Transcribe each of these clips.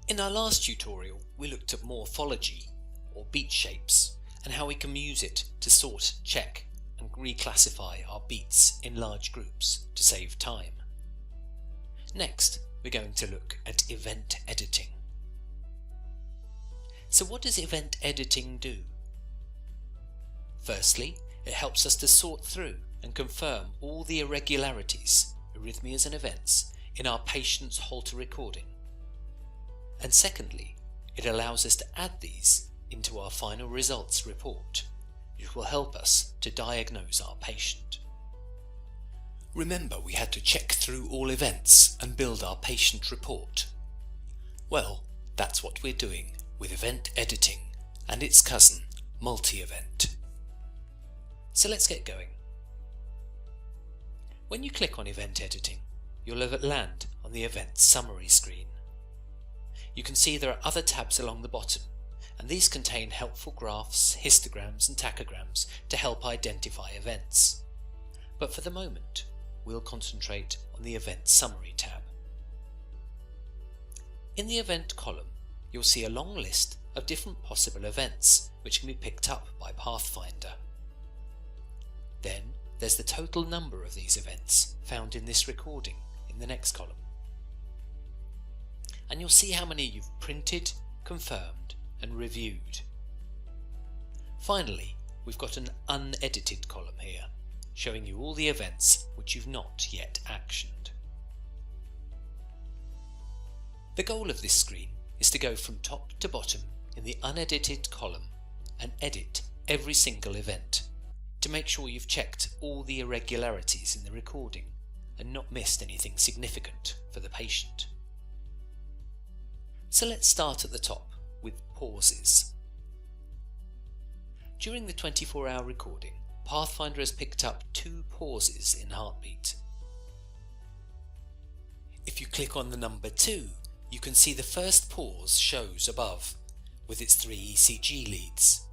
In our last tutorial, we looked at morphology, or beat shapes, and how we can use it to sort, check, and reclassify our beats in large groups to save time. Next, we're going to look at event editing. So what does event editing do? Firstly, it helps us to sort through and confirm all the irregularities, arrhythmias and events in our patient's Holter recording. And secondly, it allows us to add these into our final results report, which will help us to diagnose our patient. Remember, we had to check through all events and build our patient report. Well, that's what we're doing with event editing and its cousin, multi-event. So let's get going. When you click on event editing, you'll land on the event summary screen. You can see there are other tabs along the bottom, and these contain helpful graphs, histograms and tachograms to help identify events. But for the moment, we'll concentrate on the event summary tab. In the event column, you'll see a long list of different possible events which can be picked up by Pathfinder. Then there's the total number of these events found in this recording in the next column. And you'll see how many you've printed, confirmed and reviewed. Finally, we've got an unedited column here, showing you all the events which you've not yet actioned. The goal of this screen is to go from top to bottom in the unedited column and edit every single event to make sure you've checked all the irregularities in the recording and not missed anything significant for the patient. So let's start at the top with pauses. During the 24-hour recording, Pathfinder has picked up 2 pauses in heartbeat. If you click on the number 2, you can see the first pause shows above with its 3 ECG leads.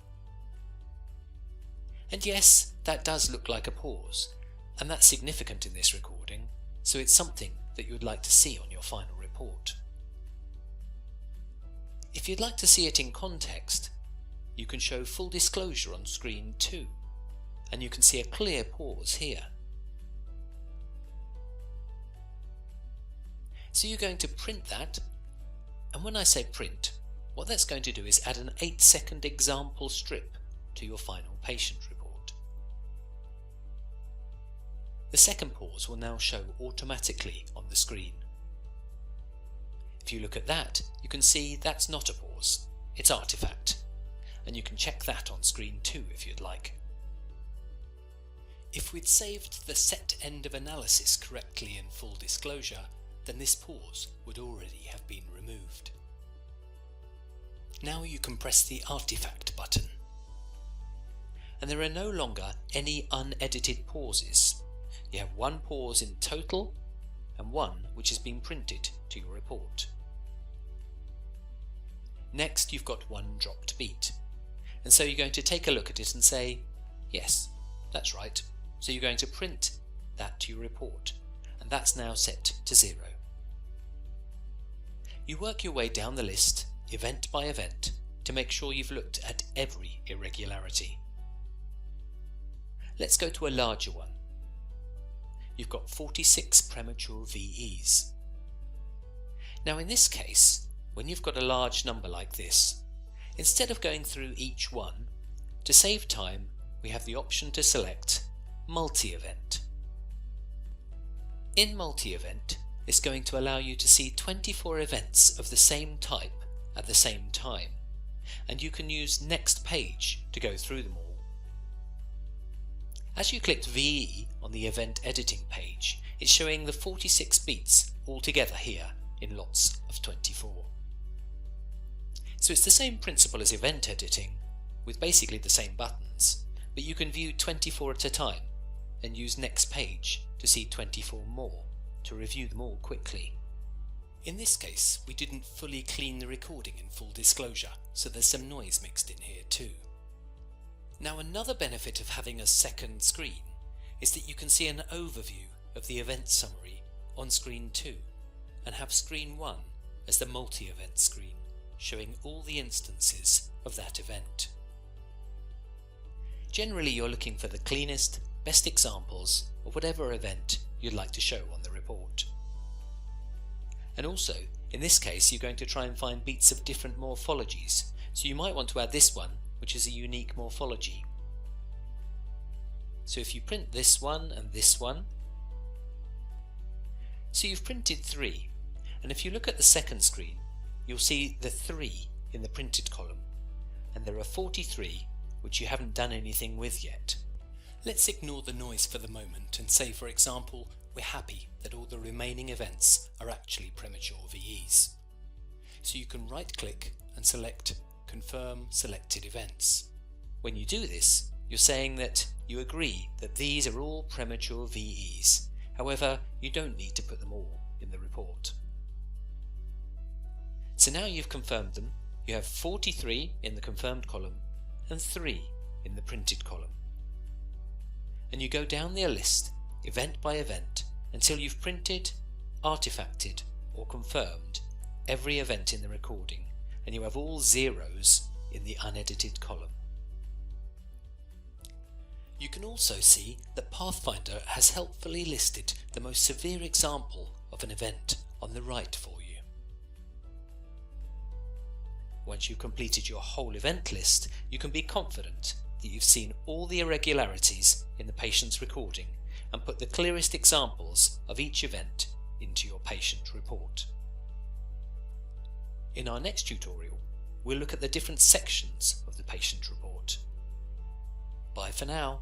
And yes, that does look like a pause, and that's significant in this recording, so it's something that you would like to see on your final report. If you'd like to see it in context, you can show full disclosure on screen 2, and you can see a clear pause here. So you're going to print that, and when I say print, what that's going to do is add an 8-second example strip to your final patient report. The second pause will now show automatically on the screen. If you look at that, you can see that's not a pause, it's artifact, and you can check that on screen 2 if you'd like. If we'd saved the set end of analysis correctly in full disclosure, then this pause would already have been removed. Now you can press the artifact button, and there are no longer any unedited pauses. You have 1 pause in total and 1 which has been printed to your report. Next, you've got 1 dropped beat, and so you're going to take a look at it and say, yes, that's right. So you're going to print that to your report, and that's now set to 0. You work your way down the list, event by event, to make sure you've looked at every irregularity. Let's go to a larger one. You've got 46 premature VEs. Now in this case, when you've got a large number like this, instead of going through each one, to save time, we have the option to select multi-event. In multi-event, it's going to allow you to see 24 events of the same type at the same time, and you can use next page to go through them all. As you clicked VE on the event editing page, it's showing the 46 beats all together here in lots of 24. So it's the same principle as event editing, with basically the same buttons, but you can view 24 at a time and use next page to see 24 more to review them all quickly. In this case, we didn't fully clean the recording in full disclosure, so there's some noise mixed in here too. Now another benefit of having a second screen is that you can see an overview of the event summary on screen 2 and have screen 1 as the multi-event screen, showing all the instances of that event. Generally, you're looking for the cleanest, best examples of whatever event you'd like to show on the report. And also, in this case, you're going to try and find beats of different morphologies, so you might want to add this one, which is a unique morphology. So if you print this one and this one, so you've printed 3, and if you look at the second screen, you'll see the 3 in the printed column, and there are 43 which you haven't done anything with yet. Let's ignore the noise for the moment and say, for example, we're happy that all the remaining events are actually premature VEs. So you can right-click and select Confirm Selected Events. When you do this, you're saying that you agree that these are all premature VEs. However, you don't need to put them all in the report. So now you've confirmed them, you have 43 in the confirmed column and 3 in the printed column. And you go down the list, event by event, until you've printed, artifacted, or confirmed every event in the recording, and you have all zeros in the unedited column. You can also see that Pathfinder has helpfully listed the most severe example of an event on the right for you. Once you've completed your whole event list, you can be confident that you've seen all the irregularities in the patient's recording and put the clearest examples of each event into your patient report. In our next tutorial, we'll look at the different sections of the patient report. Bye for now.